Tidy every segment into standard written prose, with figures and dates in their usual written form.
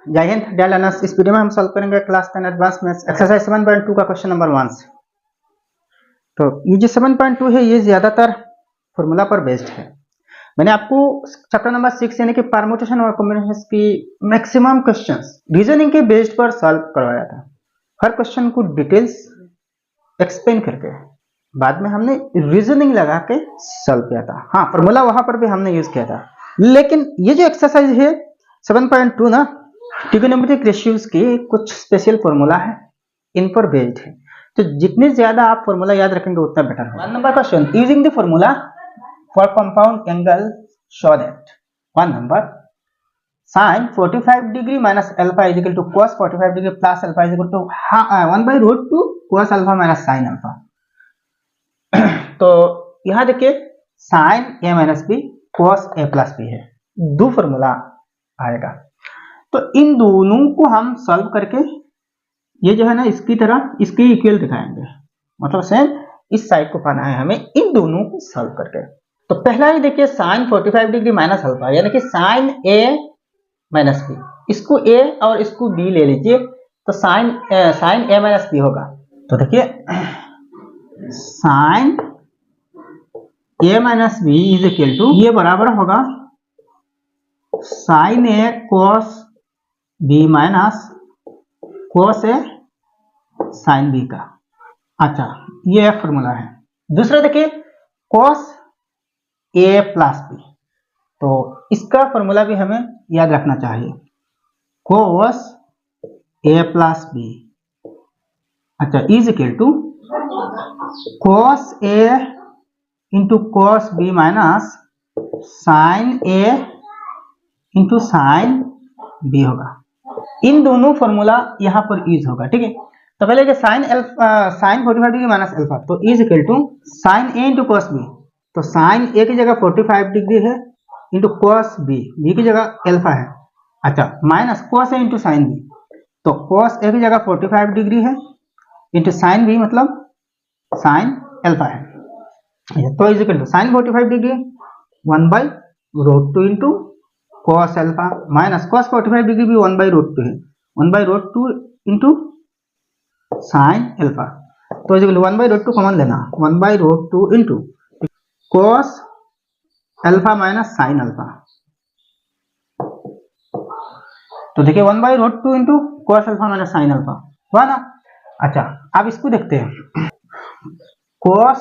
जय Hind dear learners. इस video में हम सॉल्व करेंगे क्लास 10 एडवांस मैथ्स एक्सरसाइज 7.2 का क्वेश्चन नंबर 1 से। तो ये जो 7.2 है ये ज्यादातर फॉर्मूला पर बेस्ड है। मैंने आपको चैप्टर नंबर 6 यानी कि परम्यूटेशन और कॉम्बिनेशन की मैक्सिमम क्वेश्चंस रीजनिंग के बेस्ड पर सॉल्व करवाया था। हर क्वेश्चन को डिटेल्स एक्सप्लेन करके बाद में हमने रीजनिंग लगा के सॉल्व किया था। हाँ, फॉर्मूला वहां पर भी हमने यूज किया था, लेकिन ये जो एक्सरसाइज है 7.2 ना, ट्रिग्नोमेट्रिक रेशियोज के कुछ स्पेशल फॉर्मूला है, इन पर बेस्ड है। तो जितने ज्यादा आप फॉर्मूला याद रखेंगे उतना बेटर होगा। 1 number question, using the formula for compound angle show that 1 number sin 45 degree minus alpha is equal to cos 45 degree plus alpha is equal to 1/√2 cos alpha minus sin alpha. तो यहां देखिए sin a minus B cos a plus B है, दो formula आएगा। तो इन दोनों को हम सॉल्व करके ये जो है ना इसकी तरह इसके इक्वल दिखाएंगे, मतलब सेम इस साइड को पाना है हमें इन दोनों को सॉल्व करके। तो पहला ही देखिए sin 45 डिग्री माइनस अल्फा यानी कि sin a माइनस बी, इसको a और इसको b ले लीजिए तो sin a माइनस बी होगा। तो देखिए sin a minus B is equal to ये बराबर होगा sin a cos b माइनस cos a sin b का। अच्छा, ये एक फॉर्मूला है। दूसरा देखिए cos a प्लस b, तो इसका फॉर्मूला भी हमें याद रखना चाहिए, cos a प्लस b अच्छा is equal to cos a into cos b minus sin a into sin b होगा। इन दोनों फॉर्मूला यहाँ पर यूज होगा, ठीक है। तो पहले के sin 45 डिग्री माइनस अल्फा, तो is equal to sin a into cos b, तो sin a की जगह 45 डिग्री है इंटू cos b, b की जगह अल्फा है। अच्छा, minus cos a into sin b, तो cos a की जगह 45 डिग्री है इंटू sin b मतलब sin अल्फा है। तो is equal to sin 45 degree 1/√2 into cos alpha minus cos 45 degree भी 1/√2 है, 1/√2 इंटू sin अल्फा। तो इज इक्वल टू 1/√2 कॉमन लेना, 1/√2 into cos alpha minus sin alpha. तो देखिए 1/√2 into cos alpha minus sin alpha हुआ ना। अच्छा, अब इसको देखते हैं, cos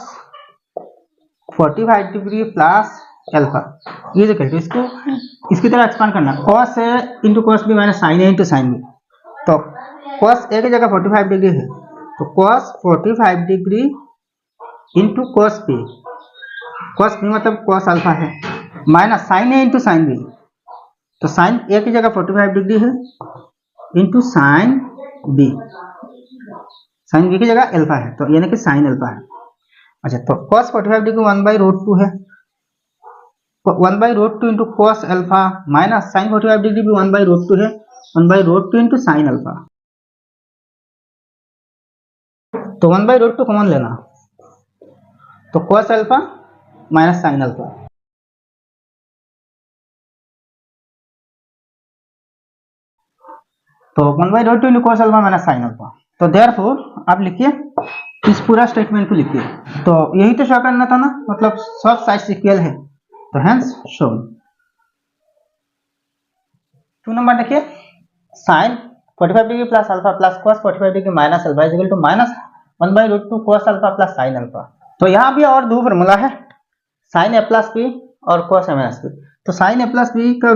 45 degree plus alpha is equal to इसको इसकी तरह एक्सपांड करना, cos a into cos b minus sin a into sin b। तो cos a की जगह 45 डिग्री है, तो cos 45 degree into cos b, cos b मतलब cos अल्फा है, minus sin a into sin b, तो sin a की जगह 45 डिग्री है into sin b, sin b की जगह अल्फा है तो यानी कि sin अल्फा है। अच्छा, तो cos 45 डिग्री 1/√2 है, 1/√2 into cos alpha minus sin 45 degree भी 1/√2 है, 1/√2 इंटू sin अल्फा। तो 1/√2 कॉमन लेना, तो cos alpha minus sin alpha. तो 1/√2 into cos alpha minus sin alpha. तो देयरफॉर आप लिखिए इस पूरा स्टेटमेंट को लिखिए। तो यही तो शो करना था ना, मतलब सब साइड्स इक्वल है, तो हेंस शोन। 2 नंबर देखिए sin 45 degree plus alpha plus cos 45 degree minus alpha is equal to minus 1/√2 cos alpha plus sin alpha. तो यहाँ भी और दो फॉर्मूला है, sin a प्लस b और cos a माइनस b। तो sin a प्लस b का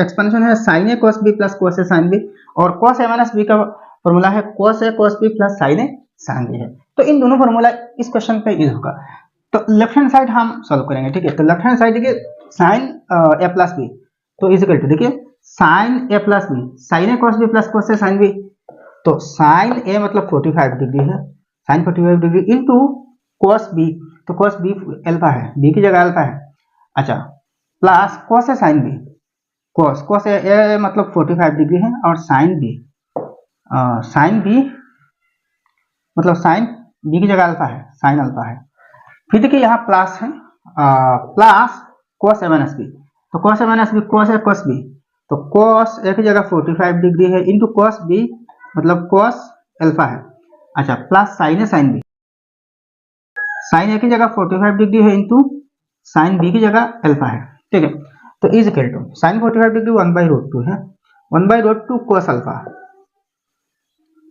expansion है sin a cos b plus cos a sin b, और cos a माइनस b का फॉर्मूला है cos a cos b plus sin a sin b है। तो इन दोनों formula इस क्वेश्चन पे यूज होगा। तो लेफ्ट हैंड साइड हम सॉल्व करेंगे, ठीक है। तो लेफ्ट हैंड साइड देखिए sin a प्लस b, तो इज इक्वल टू देखिए sin a plus b sin a cos b plus cos a sin b, तो sin a मतलब 45 डिग्री है, sin 45 degree into cos b, तो cos b alpha है, b की जगह alpha है। अच्छा, plus cos a sin b, cos a मतलब 45 डिग्री है और sin b मतलब sin b की जगह अल्फा है, sin अल्फा है। फिर देखिए यहाँ प्लस है, plus cos a minus b, तो cos a minus b cos a cos b, तो cos ए की जगह 45 डिग्री है इंटू cos b मतलब cos अल्फा है। अच्छा प्लस साइन है साइन बी, साइन ए की जगह 45 डिग्री है इंटू साइन बी की जगह अल्फा है। ठीक है, तो is equal to sine 45 degree 1/√2 है, 1/√2 cos alpha,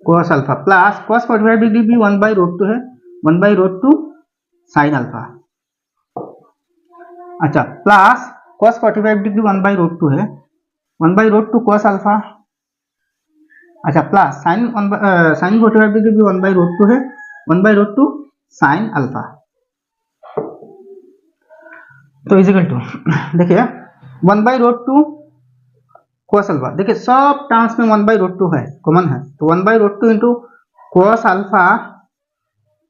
cos alpha plus cos 45 degree भी 1/√2 है, 1/√2 साइन अल्फा। अच्छा प्लस cos 45 डिग्री 1/√2 है, 1/√2 cos अल्फा। अच्छा प्लस साइन 45 डिग्री भी 1/√2 है, 1/√2 साइन अल्फा। तो इज इक्वल टू देखिए 1/√2 cos अल्फा, देखिए सब टर्म्स में 1/√2 है, कॉमन है, तो 1/√2 इंटू cos अल्फा,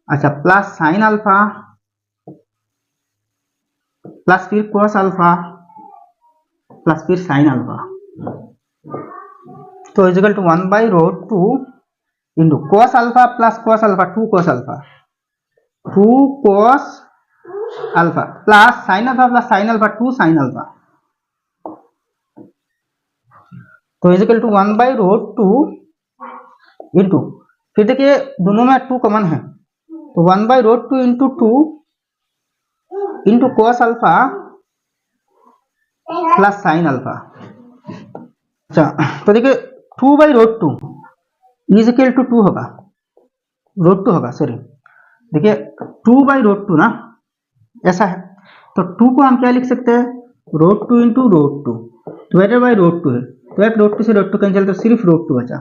अच्छा प्लस साइन अल्फा प्लस फिर cos अल्फा प्लस फिर साइन अल्फा, तो is equal to 1/√2 into cos alpha plus cos alpha 2 cos alpha, 2 cos alpha plus sine alpha plus sine alpha 2 sine alpha, तो is equal to 1/√2 into, फिर देखिए दोनों में 2 common है, तो 1/√2 into 2 into cos alpha plus sine alpha. अच्छा तो देखिए 2/√2 इज इक्वल टू 2 होगा, √2 होगा, सॉरी देखिए 2/√2 ना, ऐसा है, तो 2 को हम क्या लिख सकते हैं, √2 इंटू √2 डिवाइडेड बाई √2 है, तो एक √2 से √2 कैंसिल, तो सिर्फ √2 बचा,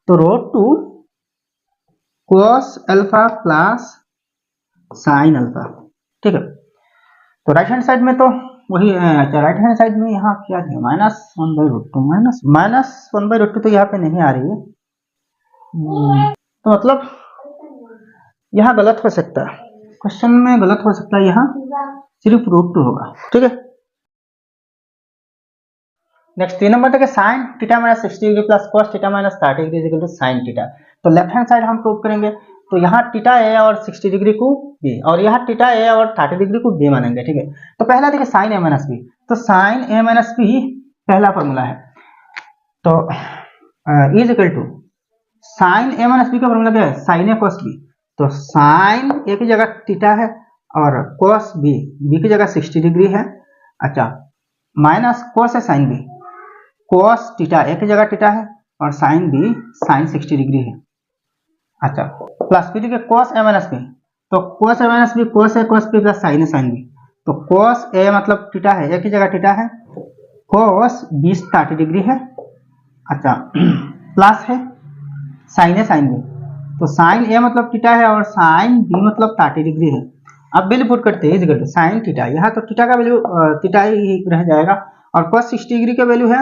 तो √2 cos alpha plus sine alpha. ठीक है, तो राइट हैंड साइड में तो वही, अच्छा राइट हैंड साइड में यहाँ क्या है, -1/√2 -1/√2 तो यहाँ पे नहीं आ रही है, तो मतलब यहाँ गलत हो सकता है, क्वेश्चन में गलत हो सकता है, यहाँ सिर्फ √2 होगा। ठीक है, नेक्स्ट 3 नंबर देखिए sine theta minus 60 degree plus cos theta minus 30 degree equal to sine theta. तो लेफ्ट हैंड साइड हम प्रूव करेंगे, तो यहाँ थीटा ए और 60 डिग्री को बी, और यहाँ थीटा ए और 30 डिग्री को बी मानेंगे। ठीक है, तो पहला देखिए साइन ए माइनस बी, तो साइन ए माइनस बी पहला फॉर्मूला है, तो is equal to sine a minus b का फॉर्मूला क्या है, साइन ए कॉस बी, तो साइन ए की जगह थीटा है और कॉस बी, बी की जगह 60 डिग्री है, अच्छा माइनस कॉस है साइन बी, कॉस थीटा ए की जगह थीटा है और साइन बी साइन 60 डिग्री है, अच्छा प्लस फिर देखिए कॉस ए माइनस बी, तो cos A minus B cos A cos B plus sine a sine B, तो कॉस ए मतलब थीटा है, ए की जगह थीटा है, कॉस बी 30 डिग्री है, अच्छा प्लस है साइन ए साइन बी, तो साइन ए मतलब थीटा है और साइन बी मतलब 30 डिग्री है। अब वैल्यू पुट करते हैं, साइन थीटा, यहाँ तो थीटा का वैल्यू थीटा ही रह जाएगा, और cos 60 डिग्री का वैल्यू है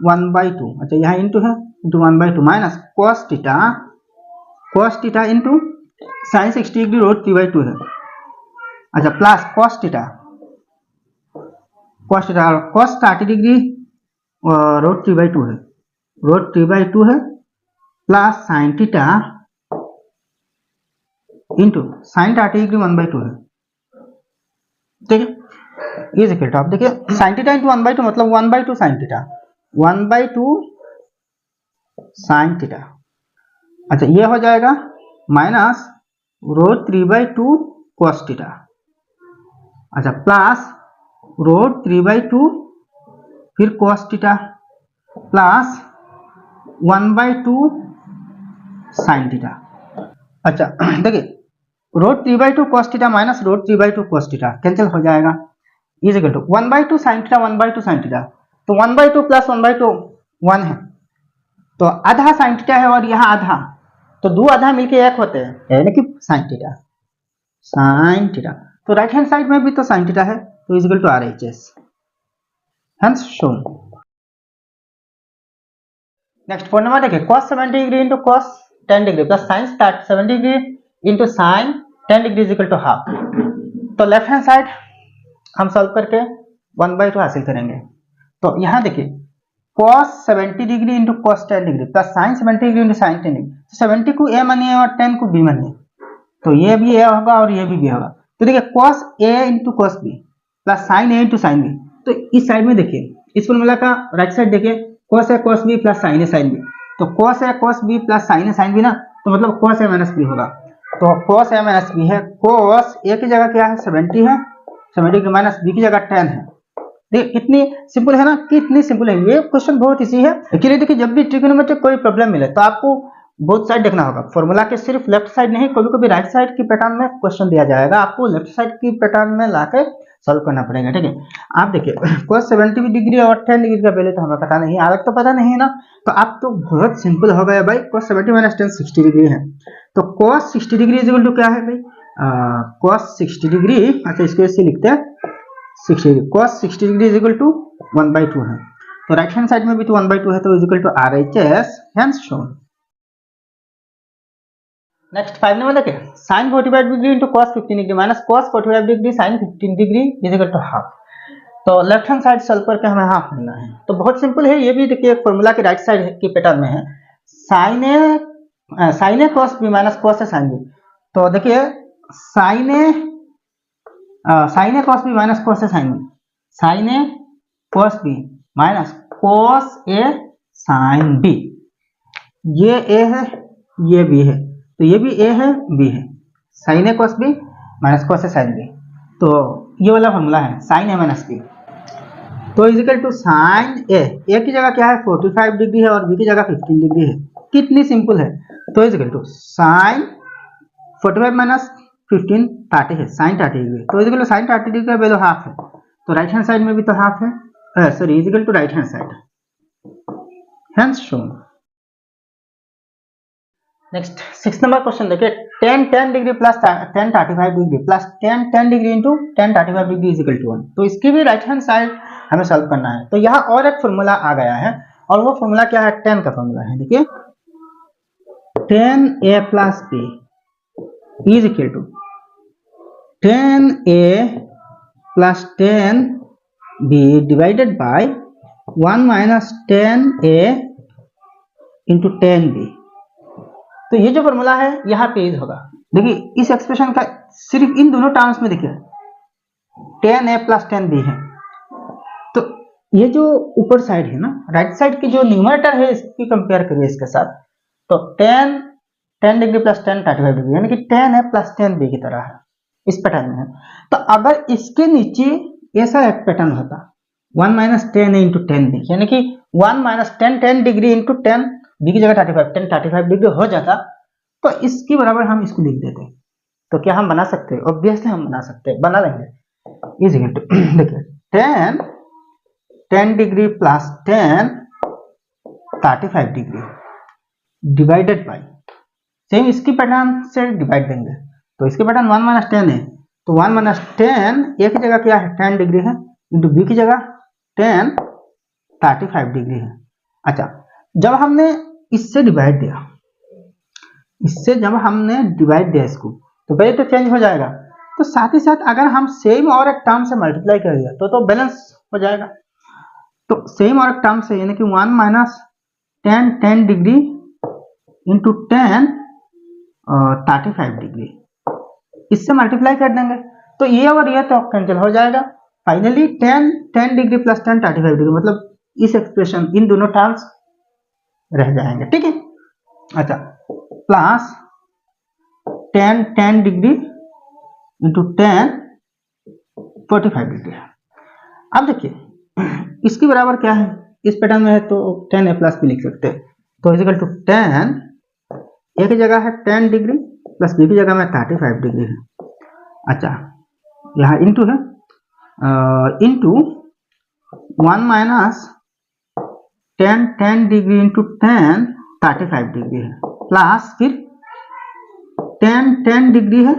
1/2, अच्छा यहाँ इंटू है, into 1/2 minus cos theta into sine 60 degree √3/2 है, अच्छा प्लस cos थीटा और cos 30 डिग्री √3/2 है, √3/2 है plus sine theta into sine 30 degree 1/2 है। ठीक है, इज इक्वल टू, आप देखिए साइन थीटा इंटू 1/2 मतलब 1/2 साइन थीटा, 1/2 साइन थीटा, अच्छा ये हो जाएगा माइनस √3/2 cos थीटा, अच्छा प्लस √3/2 फिर cos theta plus 1/2 sine theta. अच्छा देखिए √3/2 cos theta minus √3/2 cos theta cancel हो जाएगा, is equal to 1/2 sine theta 1/2 sine theta, तो 1/2 प्लस 1/2 1 है, तो आधा साइन थीटा है और यहाँ आधा, तो दो आधा मिलके एक होते हैं, यानी कि साइन थीटा, तो राइट हैंड साइड में भी तो साइन थीटा है, तो is equal to RHS, hence shown. Next 4 number देखिए cos 70 degree into cos 10 degree plus sine 70 degree into sine 10 degree is equal to half. तो लेफ्ट हैंड साइड हम solve करके 1/2 हासिल करेंगे, तो यहाँ देखिए cos 70 degree into cos 10 degree plus sine 70 degree into sine 10 degree, तो 70 को a मानिए और 10 को b मानिए, तो ये भी a होगा और ये भी b होगा, तो देखिए cos a into cos b plus sign a into sine b, तो इस साइड में देखिए इस फॉर्मूला का राइट साइड देखिए cos a cos b plus sin a sin b। तो cos a cos b plus sin a sin b ना, तो मतलब cos a माइनस b होगा। तो cos a माइनस b है, cos a की जगह क्या है 70 है, 70 की माइनस b की जगह 10 है। देखिए कितनी सिंपल है ना, कितनी सिंपल है। ये क्वेश्चन बहुत इजी है। एक्चुअली देखिए जब भी ट्रिग्नोमेट्रिक कोई प्रॉब्लम मिले तो आपको बोथ साइड देखना होगा। फॉर्मूला के सिर्फ लेफ्ट साइड नहीं, कभी कभी राइट साइड की पैटर्न में क्वेश्चन दिया जाएगा, आपको लेफ्ट साइड की पैटर्न में लाके सॉल्व करना पड़ेगा। ठीक है, आप देखिए cos 70 डिग्री और 10 डिग्री का वैल्यू तो हमें पता नहीं, अलग तो पता नहीं है ना, तो आप तो बहुत सिंपल हो गया भाई। cos 70 माइनस 10 60 डिग्री है, तो cos 60 degree is equal to क्या है भाई, cos 60 डिग्री, अच्छा इसको ऐसे लिखते हैं 60 degree, cos 60 degree is equal to 1/2 है। तो राइट हैंड साइड में भी तो 1/2 है, तो is equal to RHS hence shown. Next 5 number देखिए, sin 45 degree into cos 15 degree minus cos 45 degree sin 15 degree is equal to half. तो left hand side solve करके हमें हाफ मिलना है। तो बहुत सिंपल है, ये भी देखिए एक फॉर्मूला के राइट साइड की पैटर्न में है, sin a cos b माइनस cos a sin b। तो देखिए sin a cos b माइनस cos a sin b, sin a cos b माइनस cos a sin b, ये a है ये b है, तो ये भी a है b है, sin a cos b माइनस cos a sin b। तो ये वाला फॉर्मूला है sin a माइनस b। तो is equal to sin a की जगह क्या है 45 डिग्री है और b की जगह 15 डिग्री है, कितनी सिंपल है। तो is equal to sin 45 minus 15 30 है, sin 30 डिग्री, तो is equal to sin 30 degree का वैल्यू हाफ है, तो राइट हैंड साइड में भी तो हाफ है, sorry is equal to right hand side hence shown. Next 6 number question देखिए, tan 10 degree plus tan 35 degree plus tan 10 degree into tan 35 degree is equal to 1। तो इसकी भी राइट हैंड साइड हमें solve करना है। तो यहाँ और एक फॉर्मूला आ गया है, और वो फॉर्मूला क्या है, tan का फॉर्मूला है। देखिए tan a plus b is equal to tan a plus tan b divided by 1 minus tan a into tan b। तो ये जो फॉर्मूला है यहाँ पे यूज होगा। देखिए इस एक्सप्रेशन का सिर्फ इन दोनों टर्म्स में देखिए tan a plus tan b है, तो ये जो ऊपर साइड है ना, राइट साइड की जो न्यूमरेटर है इसकी कंपेयर करिए इसके साथ, तो tan 10 degree plus tan 35 degree यानी कि tan a plus tan b की तरह है, इस पैटर्न में है। तो अगर इसके नीचे ऐसा एक पैटर्न होता 1 minus tan a into tan b, यानी कि 1 minus tan degree into tan b की जगह 35 tan 35 डिग्री हो जाता, तो इसकी बराबर हम इसको लिख देते। तो क्या हम बना सकते हैं, ऑब्वियसली हम बना सकते हैं, बना लेंगे। इज इक्वल टू देखिए tan 10 degree plus tan 35 degree divided by, same इसकी पैटर्न से डिवाइड देंगे, तो इसकी पैटर्न 1 माइनस 10 है, तो 1 माइनस 10 a की जगह क्या है 10 डिग्री है, इंटू b की जगह tan 35 डिग्री है। अच्छा, जब हमने इससे डिवाइड दिया, इससे जब हमने डिवाइड दिया इसको, तो वैल्यू तो चेंज हो जाएगा, तो साथ ही साथ अगर हम सेम और एक टर्म से मल्टीप्लाई कर दिया तो बैलेंस हो जाएगा। तो सेम और एक टर्म से यानी कि 1 minus tan 10 degree into tan 35 degree, इससे मल्टीप्लाई कर देंगे, तो ये और ये तो कैंसिल हो जाएगा। Finally tan 10 degree plus tan 35 degree, मतलब इस एक्सप्रेशन इन दोनों टर्म्स रह जाएंगे। ठीक है, अच्छा plus tan 10 degree into tan 45 degree. अब देखिए इसकी बराबर क्या है, इस पैटर्न में है तो tan a प्लस भी लिख सकते हैं, तो इजिकल टू tan a की जगह है 10 डिग्री प्लस b की जगह में 35 डिग्री है। अच्छा यहाँ इंटू है, into 1 minus tan degree into tan 35 degree है, प्लस फिर tan डिग्री है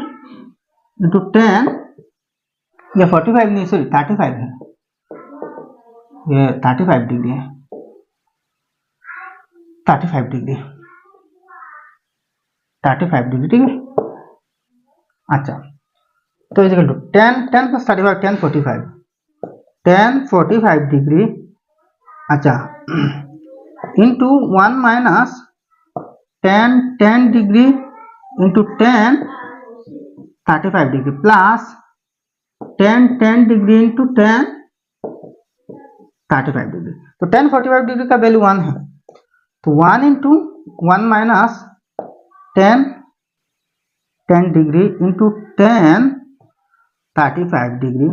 इंटू tan, ये 45 नहीं सॉरी 35 है, ये 35 डिग्री है, 35 डिग्री 35 डिग्री। ठीक है, अच्छा तो is equal to tan plus 35 tan 45 degree, अच्छा into 1 minus tan degree into tan 35 degree plus tan degree into tan 35 degree. तो tan 45 डिग्री का वैल्यू 1 है, तो 1 into 1 minus tan degree into tan 35 degree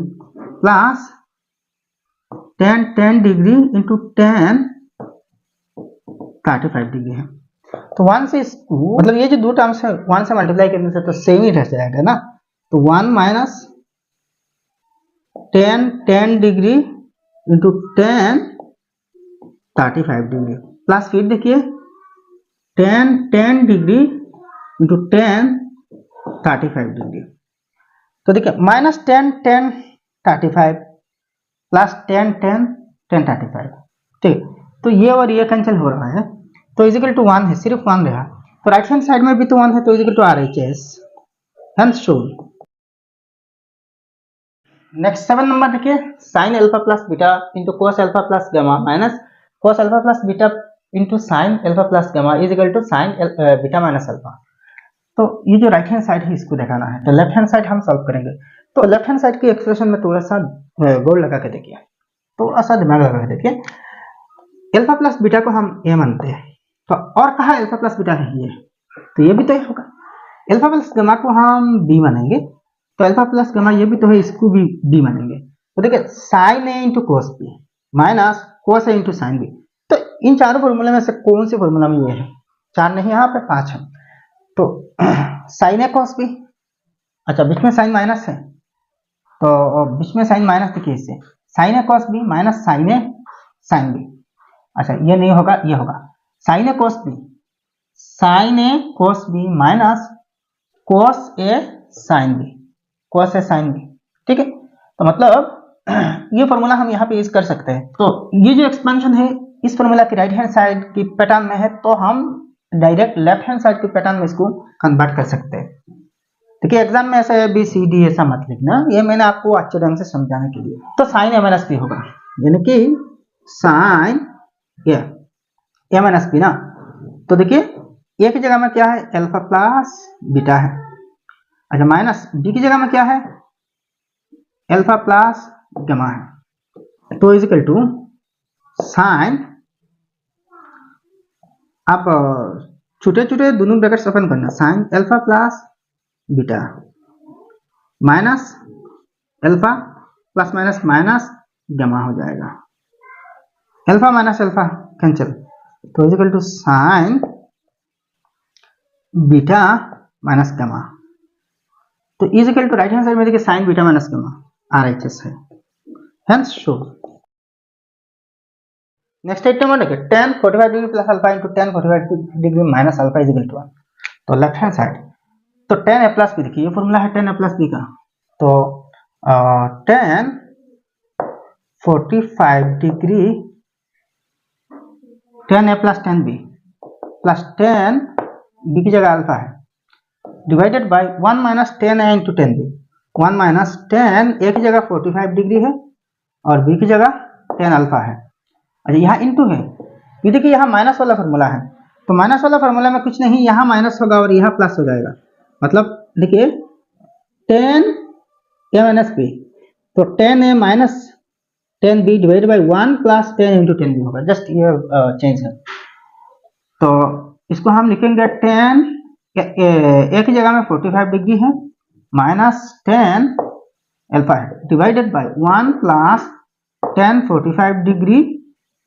plus tan degree into tan 35 degree है। तो 1 से मतलब ये जो दो टर्म्स है 1 से मल्टीप्लाई करने से तो सेम ही रह जाएगा ना। तो 1 minus tan degree into tan 35 degree plus फिर देखिए tan degree into tan 35 degree. तो देखिए माइनस tan 35 प्लस tan 35, ठीक। तो ये और ये कैंसिल हो रहा है, तो इजिकल टू 1 है, सिर्फ 1 रहा। तो राइट हैंड साइड में भी तो 1 है, तो is equal to RHS, hence show. Next 7 number देखिए, sine alpha plus beta into cos alpha plus gamma minus cos alpha plus beta into sine alpha plus gamma is equal to sine beta minus alpha. तो ये जो right hand side है इसको दिखाना है, तो left hand side हम solve करेंगे। तो लेफ्ट हैंड साइड की एक्सप्रेशन में थोड़ा सा गोल लगा के देखिए, थोड़ा सा दिमाग लगा के देखिए। अल्फा प्लस बीटा को हम ए मानते हैं, तो और कहा अल्फा प्लस बीटा है ये, तो ये भी तो होगा। अल्फा प्लस गामा को हम बी मानेंगे, तो अल्फा प्लस गामा ये भी तो है, इसको भी बी मानेंगे। तो देखिए sine A into cos B minus cos A into sine B. तो इन चारों फॉर्मूले में से कौन से फॉर्मूला में ये है? 4 नहीं, यहाँ पे 5 है। तो साइन ए कोस बी, अच्छा बीच में साइन माइनस है, तो बीच में साइन माइनस देखिए, इससे sign A cos B minus sign a sine B. अच्छा ये नहीं होगा, ये होगा साइन ए कोस बी माइनस कोस ए साइन बी, कोस ए साइन बी, ठीक है। तो मतलब ये फॉर्मूला हम यहाँ पे यूज कर सकते हैं। तो ये जो एक्सपेंशन है इस फॉर्मूला की राइट हैंड साइड की पैटर्न में है, तो हम डायरेक्ट लेफ्ट हैंड साइड की पैटर्न में इसको कन्वर्ट कर सकते हैं। देखिए एग्जाम में ऐसा है BCD ऐसा मत लिखना, ये मैंने आपको अच्छे ढंग से समझाने के लिए। तो साइन ए माइनस बी होगा, यानी कि साइन ए माइनस बी ना। तो देखिए ए की जगह में क्या है, अल्फा प्लस बीटा है। अच्छा माइनस बी की जगह में क्या है, अल्फा प्लस गामा है। तो इजिकल टू साइन, आप छोटे छोटे दोनों ब्रैकेट ओपन करना, sine alpha plus beta minus alpha plus minus minus gamma हो जाएगा, अल्फा माइनस अल्फा कैंसिल। तो is equal to sine beta minus gamma. तो is equal to right hand side में देखिए sine beta minus gamma RHS है, hence show. Next item देखिए tan 45 degree plus alpha into tan 45 degree minus alpha is equal to 1। तो left hand side तो tan a plus B, देखिए ये formula है tan a plus b का। तो tan 45 degree tan a plus tan b plus tan b की जगह alpha है divided by 1 minus tan a into tan b। 1 minus tan a की जगह 45 डिग्री है और b की जगह tan अल्फा है। अच्छा यहाँ इंटू है, ये देखिए यहाँ माइनस वाला फॉर्मूला है, तो माइनस वाला फॉर्मूला में कुछ नहीं, यहाँ माइनस होगा और यहाँ प्लस हो जाएगा। मतलब देखिए tan a माइनस b, तो tan a minus tan b divided by 1 plus tan into tan b होगा, जस्ट ये चेंज है। तो इसको हम लिखेंगे tan a की जगह में 45 डिग्री है माइनस tan अल्फा है divided by 1 plus tan 45 degree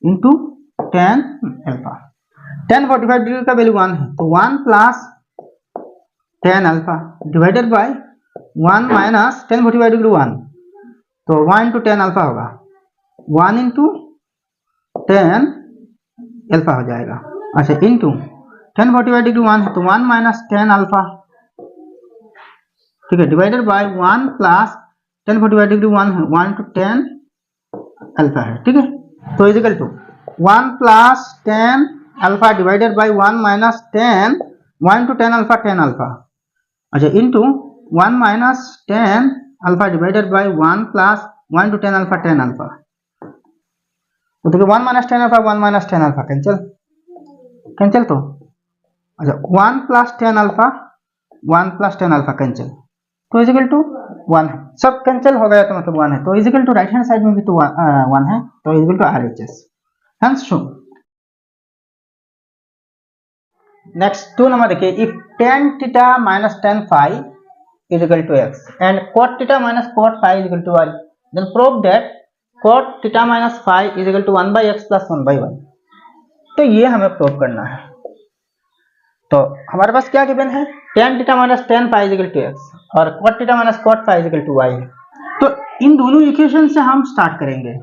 into tan alpha. tan 45 degree का वैल्यू 1 है, तो 1 plus tan alpha divided by 1 minus tan 45 degree 1, तो 1 इंटू tan अल्फा होगा, 1 इंटू tan अल्फा हो जाएगा। अच्छा इंटू tan 45 डिग्री 1 है, तो 1 माइनस tan अल्फा, ठीक है, divided by 1 plus tan 45 degree 1 है, 1 इंटू tan अल्फा है, ठीक है। तो is equal to 1 plus tan alpha divided by 1 minus tan 1 into tan alpha. अच्छा into 1 minus tan alpha divided by 1 plus 1 into tan alpha. तो देखिए 1 minus tan alpha 1 minus tan alpha cancel. तो अच्छा 1 plus tan alpha 1 plus tan alpha cancel, तो is equal to 1 है, सब cancel हो गया तो मतलब 1 है, तो is equal to right hand side में भी तो 1 है, तो is equal to RHS। Hence show next 2 number देखिए, if tan theta minus tan phi is equal to x and cot theta minus cot phi is equal to y, then prove that cot theta minus phi is equal to 1 by x plus 1 by y। तो ये हमें prove करना है। तो हमारे पास क्या given है, tan theta minus tan phi is equal to x और cot theta minus cot phi is equal to y है। तो इन दोनों इक्वेशन से हम स्टार्ट करेंगे।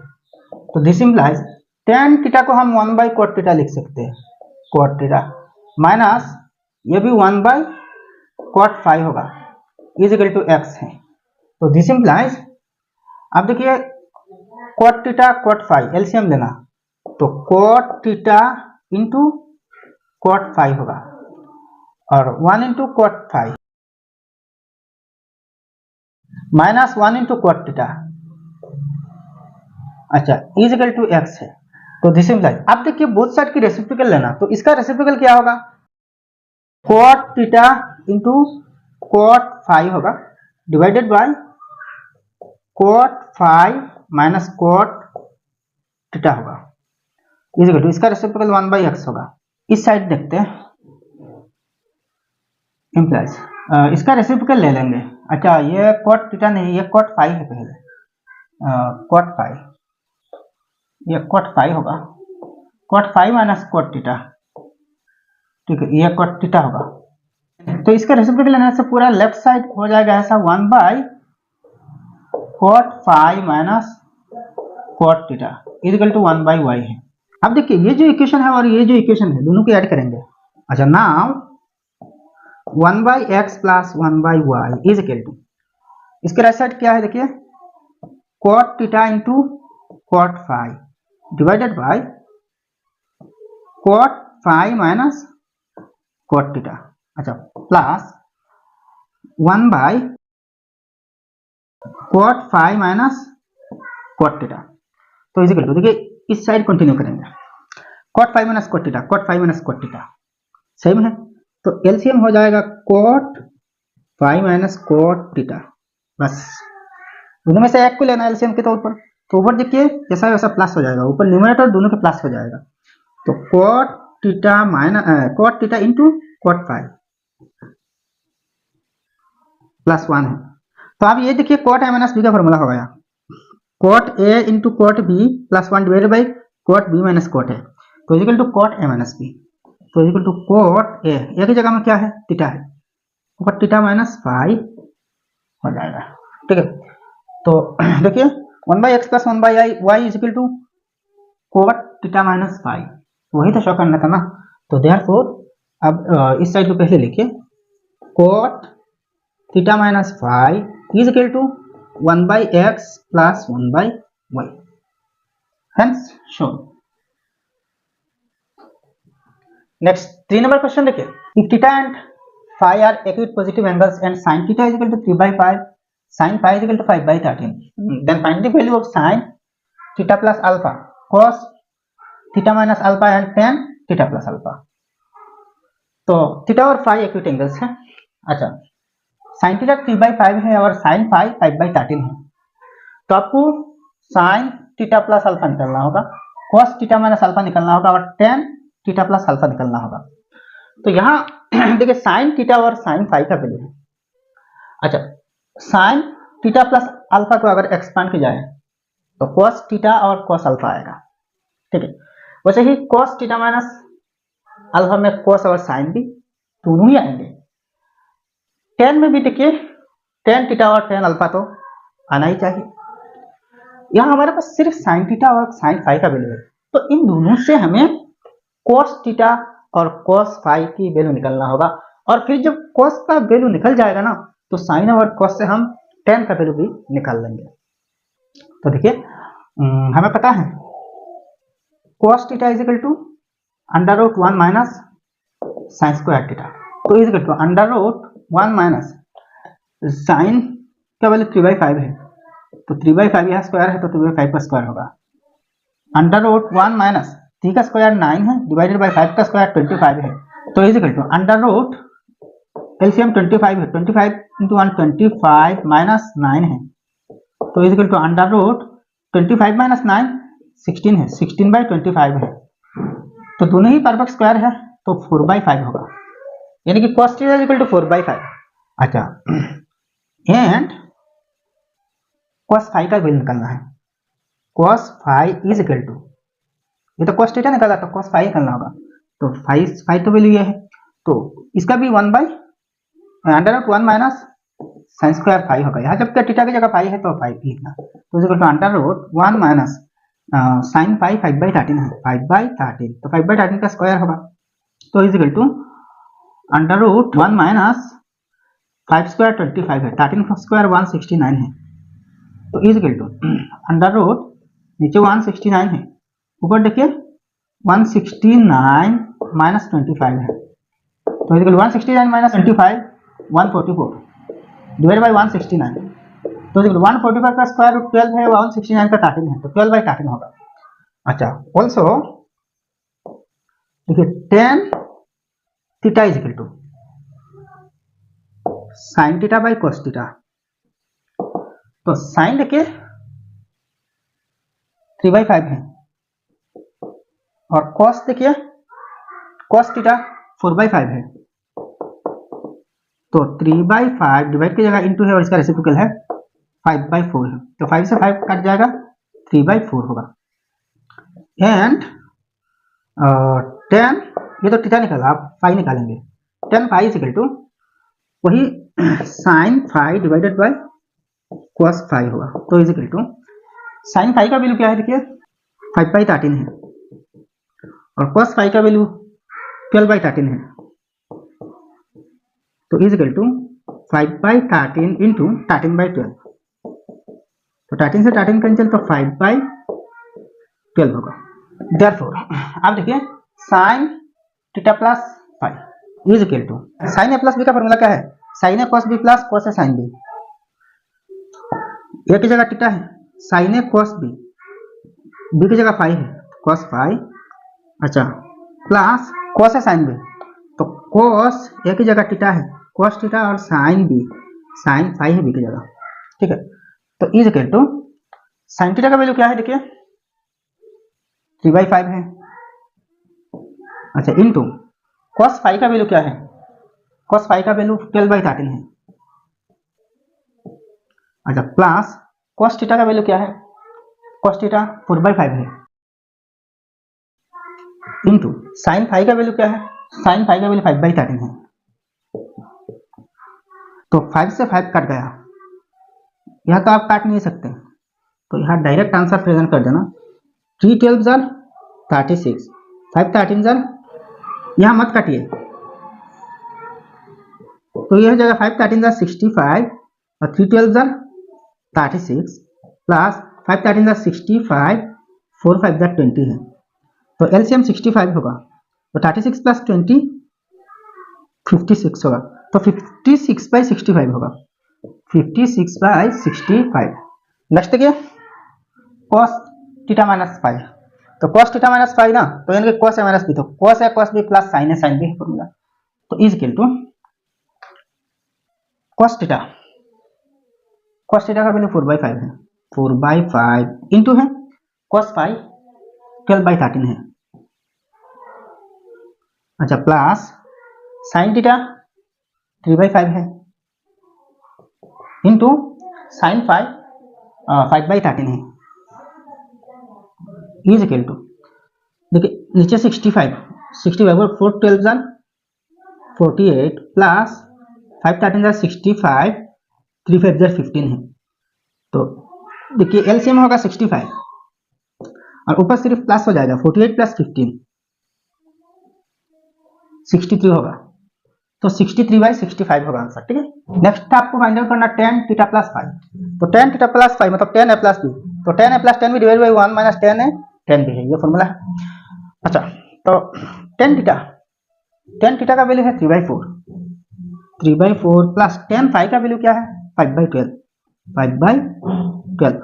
तो दिस इंप्लाइज tan थीटा को हम 1 by cot थीटा लिख सकते हैं, cot थीटा माइनस ये भी 1 by cot phi होगा इज इक्वल टू x है। तो दिस इंप्लाइज, अब देखिए cot theta cot phi LCM लेना, तो cot theta into cot phi होगा और 1 into cot phi minus 1 into cot theta, अच्छा इज इक्वल टू x है। तो दिस इंप्लाइज, अब देखिए बोथ साइड की रेसिप्रोकल लेना, तो इसका रेसिप्रोकल क्या होगा, cot theta into cot phi होगा divided by cot phi minus cot theta होगा इज, इसका रेसिप्रोकल 1 बाई x होगा। इस साइड देखते हैं, इंप्लाइज इसका रेसिप्रोकल ले लेंगे। अच्छा ये cot थीटा नहीं, ये cot phi है पहले, cot phi, ये cot phi होगा, cot phi minus cot theta, ठीक है, ये cot थीटा होगा। तो इसका रेसिप्रोकल लेने से पूरा लेफ्ट साइड हो जाएगा ऐसा 1 by cot phi minus cot theta is equal to 1 by y है। अब देखिए ये जो इक्वेशन है और ये जो इक्वेशन है दोनों को ऐड करेंगे। अच्छा now 1 by x plus 1 by y is equal to, इसके राइट साइड क्या है देखिए, cot theta into cot phi divided by cot phi minus cot theta, अच्छा plus 1 by cot phi minus cot theta, तो is equal to, देखिए इस side continue करेंगे, cot phi minus cot theta, cot phi minus cot theta same है, तो LCM हो जाएगा cot phi minus cot theta, बस दोनों में से एक को लेना एलसीएम के तौर पर। तो ऊपर देखिए जैसा वैसा प्लस हो जाएगा, ऊपर न्यूमरेटर दोनों के प्लस हो जाएगा, तो cot theta minus cot theta into cot phi plus 1 है। तो अब ये देखिए cot a माइनस बी का फॉर्मूला हो गया, cot a इंटू cot b plus 1 divided by cot b minus cot a, तो equal to cot a minus b, तो इक्वल टू cot a, एक ही जगह में क्या है थीटा है, cot थीटा माइनस phi हो जाएगा, ठीक है। तो देखिए 1 by x plus 1 by y is equal to cot theta minus phi, वही तो शो करना था ना। तो देयरफॉर अब इस साइड को पहले लिखिए, cot theta minus phi is equal to 1 by x plus 1 by y, hence shown. Next 3 number question देखिए, if theta and phi are acute positive angles and sin theta is equal to 3 by 5, sin phi is equal to 5 by 13, then find the value of sin theta plus alpha, cos theta minus alpha and tan theta plus alpha। तो theta और phi acute angles हैं। अच्छा sin theta 3 by 5 है और sin phi 5 by 13 है, तो आपको sin theta plus alpha निकलना होगा, cos थीटा माइनस अल्फा निकलना होगा और tan थीटा प्लस अल्फा निकलना होगा। तो यहाँ देखिए sin थीटा और sin phi का वैल्यू है। अच्छा sin थीटा प्लस अल्फा को अगर एक्सपांड किया जाए तो cos थीटा और cos अल्फा आएगा, ठीक है। वैसे ही cos थीटा माइनस अल्फा में cos और sin भी दोनों ही आएंगे। tan में भी देखिए tan थीटा और tan अल्फा तो आना ही चाहिए। यहाँ हमारे पास सिर्फ sin थीटा और sin phi का वैल्यू है, तो इन दोनों से हमें cos थीटा और cos phi की वैल्यू निकलना होगा, और फिर जब cos का वैल्यू निकल जाएगा ना तो sin और cos से हम tan का वैल्यू भी निकाल लेंगे। तो देखिए हमें पता है cos theta is equal to under root 1 minus sin square theta, तो is equal to under root 1 minus sin का वैल्यू 3/5 है, तो 3/5 यहाँ स्क्वायर है तो 3/5 का स्क्वायर होगा, अंडर रूट 1 माइनस 3 का स्क्वायर 9 है डिवाइडेड बाई 5 का स्क्वायर 25 है, तो is equal to under root LCM 25 है, 25 इंटू 1 25 माइनस 9 है, तो is equal to under root 25 minus 9 16 है, 16/25 है, तो दोनों ही परफेक्ट स्क्वायर है, तो 4/5 होगा, यानी कि cos theta is equal to 4/5। अच्छा, एंड cos फाई का वैल्यू निकालना है, cos phi is equal to, ये तो cos थीटा निकाला, तो cos फाई निकालना होगा, तो फाई तो वैल्यू ये है, तो इसका भी 1/√1 माइनस साइन स्क्वायर फाई होगा, यहाँ जब थीटा की जगह फाई है तो फाई लिखना, तो is equal to under root 1 minus sine phi 5/13 है, 5/13, तो 5/13 का स्क्वायर होगा, तो is equal to under root 1 minus 5 square 25 है, 13 स्क्वायर 169 है, तो is equal to under root नीचे 169 है, ऊपर देखिए 169 माइनस 25 है, तो is equal 169 minus 25 144 divide by 169, तो 145 का स्क्वायर रूट 12 है, 169 का 13 है, तो 12/13 होगा। अच्छा, ऑल्सो देखिए tan theta is equal to sine theta by cos theta, तो साइन देखिए 3/5 है, और cos देखिए cos थीटा 4/5 है, तो 3/5 डिवाइड की जगह इंटू है और इसका रेसिप्रोकल है 5/4 है, तो 5 से 5 कट जाएगा, 3/4 होगा, एंड tan, ये तो थीटा निकाला, आप फाई निकालेंगे, tan phi is equal to वही sine phi divided by cos phi होगा, तो is equal to sine phi का वैल्यू क्या है देखिए 5/13 है, और cos फाई का वैल्यू 12/13 है, तो इज इक्वल टू 5/13 इंटू 13/12, तो 13 से 13 कैंसिल, तो 5/12 होगा। देयरफॉर अब देखिए sine theta plus phi is equal to sine a plus b का फॉर्मूला क्या है, sine a cos b plus cos a sine b, a की जगह थीटा है, sine a cos b, b की जगह फाई है, cos फाई, अच्छा plus cos a sine B, तो cos ए की जगह थीटा है, cos थीटा, और साइन बी, साइन फाई है बी की जगह, ठीक है, तो is equal to sine theta का वैल्यू क्या है देखिए 3/5 है, अच्छा इंटू cos फाई का वैल्यू क्या है, cos फाई का वैल्यू 12/13 है, अच्छा प्लस cos थीटा का वैल्यू क्या है, cos थीटा 4/5 है, इंटू साइन फाई का वैल्यू क्या है, साइन फाई का वैल्यू 5/13 है, तो 5 से 5 कट गया, यह तो आप काट नहीं सकते, तो यहाँ डायरेक्ट आंसर प्रेजेंट कर देना, 3 12 जार 36, 5 13 जार, यहाँ मत काटिए, तो यह जगह 5 13 जार 65, और 3 12 जार 36 प्लस 5 13 जार 65, 4 5 जार 20 है, तो एलसीएम 65 होगा, तो 36 प्लस 20 56 होगा, तो 56/65 होगा, 56/65। नेक्स्ट देखिए cos थीटा माइनस फाई, तो cos थीटा माइनस फाई ना, तो यानी कि cos ए माइनस बी, तो cos a cos b plus sine a sine b formula, तो is equal to cos theta का वैल्यू 4/5 है, 4/5 इंटू है cos फाई 12/13 है, अच्छा प्लस साइन थीटा 3/5 है, इंटू साइन फाई 5/13 है, इज इक्वल टू देखिए नीचे 65 और 4 12 जार 48 प्लस 5 13 जार 65, 3 5 जार 15 है, तो देखिए एलसीएम होगा 65, और ऊपर सिर्फ प्लस हो जाएगा, 48 प्लस 15 63 होगा, तो 63/65 होगा आंसर, ठीक है। नेक्स्ट आपको फाइंड आउट करना tan थीटा प्लस फाई, तो tan थीटा प्लस फाई मतलब tan a प्लस बी, तो tan a प्लस 10 भी divide by 1 minus tan a tan b है, ये फॉर्मूला है। अच्छा तो tan थीटा का वैल्यू है 3/4 प्लस tan फाई का वैल्यू क्या है 5/12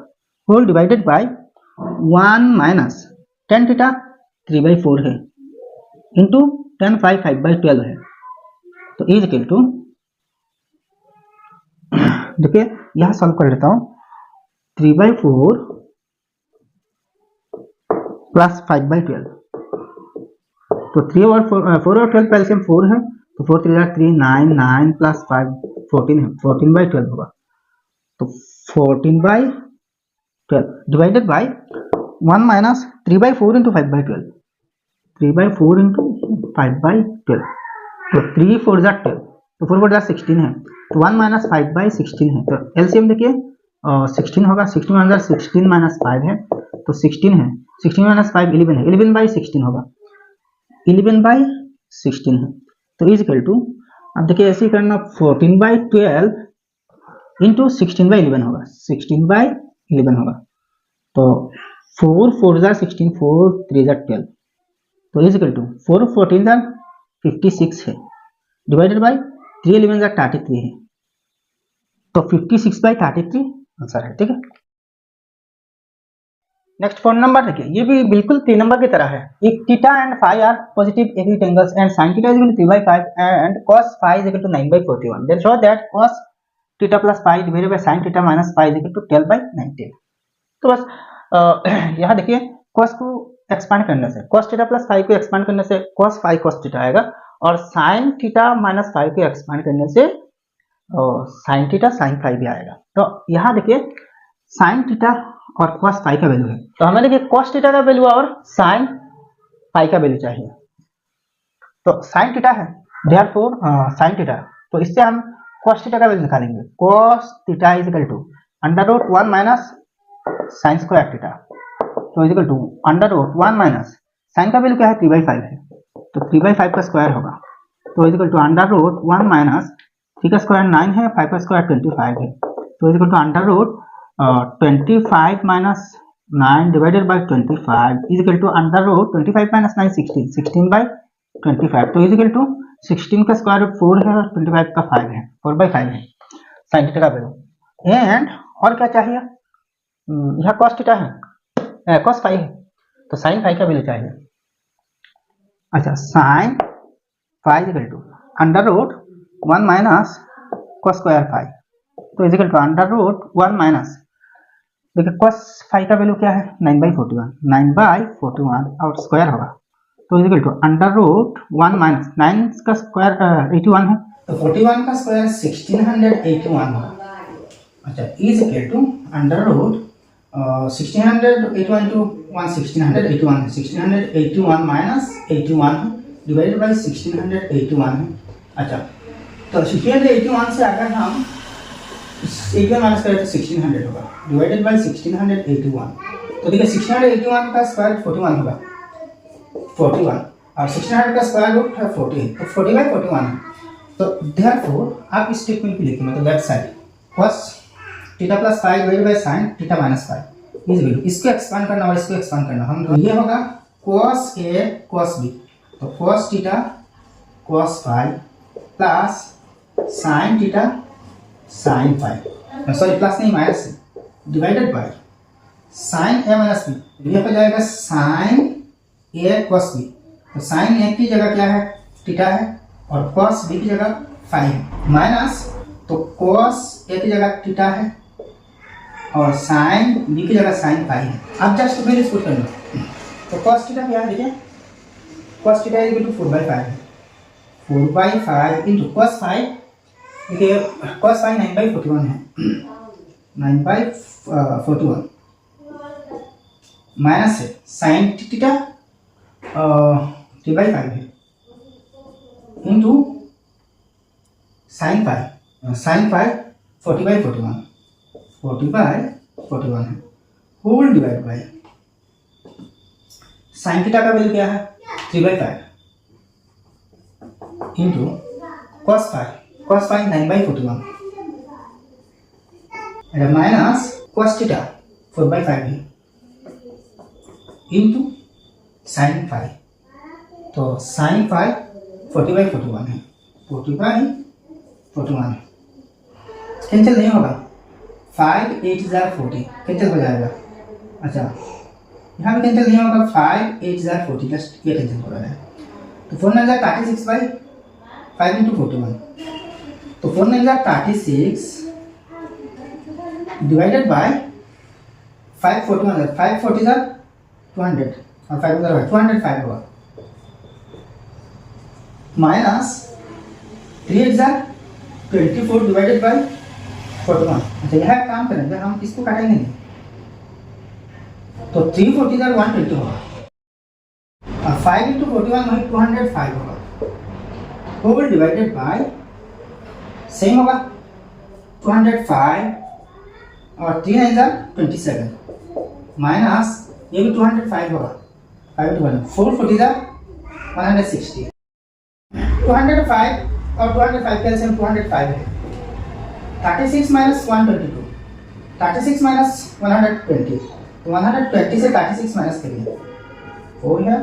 whole divided by 1 minus tan theta 3/4 है इंटू tan फाई 5/12 है, तो इज इक्वल टू देखिए यहाँ सॉल्व कर लेता हूँ। 3/4 प्लस 5/12, तो 3 और 4 और 12 एलसीएम 4 है, तो 4 3 3 9, 9 प्लस 5 14 है, 14/12 होगा। तो 14/12 divided by 1 minus 3/4 into 5/12, 3/4 into 5/12, तो 3 4 जा 12, तो 4 4 जा 16 है, तो 1 माइनस 5/16 है, तो एलसीएम देखिए 16 होगा, 16 1 16 माइनस 5 है, तो 16 है, 16 माइनस 5 11 है, 11/16 होगा, 11/16 है, तो इज इक्वल टू, अब देखिए ऐसे ही करना, 14/12 इंटू 16/11 होगा, 16/11 होगा, तो 4 4 जा 16, 4 3 जा 12, तो इज इक्वल टू 4 14 जा 56 है, डिवाइडेड बाई 3 11 जा 33 है, तो 56/33 आंसर है। ठीक है, नेक्स्ट 4 नंबर देखिए, ये भी बिल्कुल 3 नंबर की तरह है। If theta and phi are positive acute angles and sin theta is equal to 3/5 and cos phi is equal to 9/41, then show that cos theta plus phi divided by sin theta minus phi is equal to 12/19। तो बस यहाँ देखिए cos को expand करने से, cos theta plus phi को expand करने से cos फाई cos थीटा आएगा, और sin थीटा माइनस फाई को एक्सपांड करने से sin थीटा sin फाई भी आएगा। तो यहाँ देखिए sin थीटा और cos फाई का वैल्यू है, तो हमें देखिए cos थीटा का वैल्यू और sin फाई का वैल्यू चाहिए। तो sin थीटा है, देयरफॉर sin थीटा, तो इससे हम cos थीटा का वैल्यू निकालेंगे। cos theta is equal to √1 minus sin square theta, तो is equal to √1 minus sin का वैल्यू क्या है 3/5 है, तो 3/5 का स्क्वायर होगा, तो इज इक्वल टू √1 माइनस 3 का स्क्वायर 9 है, 5 का स्क्वायर 25 है, तो is equal to 25 minus 9 divided by 25 is equal to √25 minus 9 16, 16/25, तो इज इक्वल टू 16 का स्क्वायर रूट 4 है और 25 का 5 है, 4/5 है sin थीटा का वैल्यू। एंड और क्या चाहिए, यहाँ cos थीटा है, cos फाई है, तो sin फाई का वैल्यू चाहिए। अच्छा, sin phi is equal to √1 minus cos square phi, तो इज इक्वल टू √1 माइनस, देखिए cos फाई का वैल्यू क्या है 9/41, 9/41 और स्क्वायर होगा, तो इज इक्वल टू √1 माइनस 9 का स्क्वायर 81 है, तो 41 का स्क्वायर 1681 होगा। अच्छा, इज इक्वल टू √1681 टू 1681 है, 1681 माइनस 81 डिवाइडेड बाई 1681 है। अच्छा, तो 1681 से अगर हम 81 माइनस करें तो 1600 होगा, डिवाइडेड बाई 1681, तो देखिए 1681 का स्क्वायर 41 होगा, 41 और 1600 का स्क्वायर रूट है 40, तो 40/41 है। तो देयरफॉर आप इस स्टेटमेंट को लिखिए, मतलब left side cos theta plus phi divided by sin theta minus phi is equal to, इसको एक्सपांड करना और इसको एक्सपांड करना, हम ये होगा cos A cos B, तो cos theta cos phi plus sin theta sin phi, sorry plus नहीं minus, divided by sin A minus B, ये हो जाएगा sin A cos B, तो sin A की जगह क्या है थीटा है और cos B की जगह फाई है, माइनस तो cos A की जगह थीटा है और sin B की जगह sin फाई है। अब जस्ट फिर इसको कर लो, तो cos थीटा क्या है, देखिए cos theta is equal to 4/5 है, 4/5 इंटू cos फाई, देखिए cos फाई 9/41 है, 9/41 माइनस है sin थीटा 3/5 है इंटू sin फाई 40/41, 40/41 है, whole divide by sin theta का वैल्यू क्या है 3/5 into cos phi 9/41 minus cos theta 4/5 है इंटू sin फाई, तो sin फाई 40/41 है, 40/41 है, कैंसिल नहीं होगा, 5 8 जार 40 कैंसिल हो जाएगा। अच्छा, यहाँ भी कैंसिल नहीं होगा, 5 8 जार 40 जस्ट ये कैंसिल हो रहा है, तो 4 9 जार 36/5 इंटू 41, तो 4 9 जार 36 डिवाइडेड बाय 541, 540 इधर 200 और 5 इधर 205 होगा, माइनस 3 इधर 24 डिवाइडेड बाय 41। अच्छा यह काम करेंगे हम, इसको काटेंगे नहीं, तो 340 इधर 120 होगा और 5 इंटू 41 वही 205 होगा, होल डिवाइडेड बाय सेम होगा 205 और 3 इधर 27 माइनस ये भी 205 होगा, 5 इंटू 1 440 इधर 160, 205 और 205 का एलसीएम 205 है, 36 माइनस 122, 36 माइनस 120, तो 120 से 36 माइनस करिए 4 है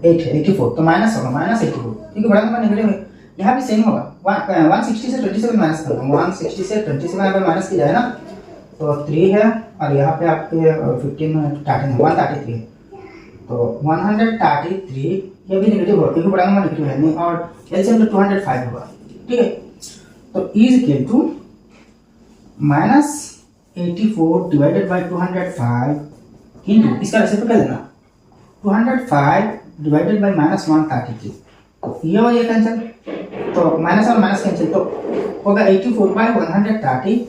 8 है 84, तो माइनस होगा माइनस 84, क्योंकि बड़ा नंबर निकले हुए, यहाँ भी सेम होगा 160 से 27 माइनस करना, 160 से 27 अगर माइनस की जाए ना तो 3 है और यहाँ पे आपके 15 133 है, तो 133 ये भी नेगेटिव होगा क्योंकि बड़ा नंबर नेगेटिव है नहीं, और एलसीएम तो 205 होगा, ठीक है। तो is equal to minus 84 divided by 205 into इसका रेसिप्रोकल कर देना 205 डिवाइडेड बाय माइनस 133, तो ये और ये कैंसिल, तो माइनस और माइनस कैंसिल, तो होगा 84 बाय 133।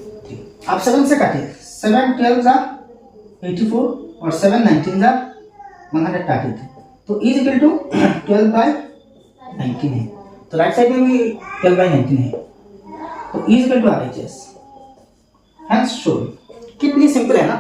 आप 7 से काटिए, 7 12 जा 84 और 7 19 जा 133, तो इज इक्वल टू 12 बाय 19 है, तो राइट साइड में भी 12 बाय 19 है, तो is equal to RHS। Hence show कितनी सिंपल है ना।